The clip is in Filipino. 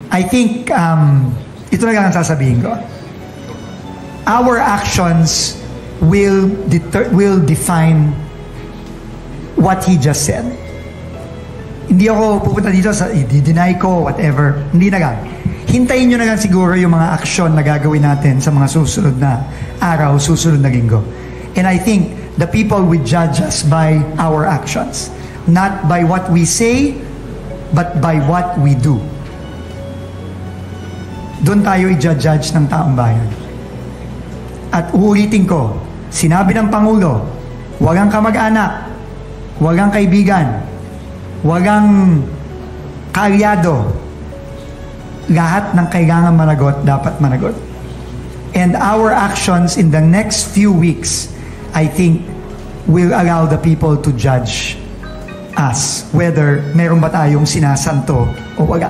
I think, ito na lang ang sasabihin ko. Our actions will define what he just said. Hindi ako pupunta dito sa i-deny ko, whatever. Hindi na lang. Hintayin nyo na lang siguro yung mga aksyon na gagawin natin sa mga susunod na araw, susunod na linggo. And I think the people will judge us by our actions. Not by what we say, but by what we do. Doon tayo i-judge ng taong bayan. At uulitin ko, sinabi ng Pangulo, walang kamag-anak, walang kaibigan, walang kaalyado. Lahat ng kailangan managot, dapat managot. And our actions in the next few weeks, I think, will allow the people to judge us whether meron ba tayong sinasanto o wala.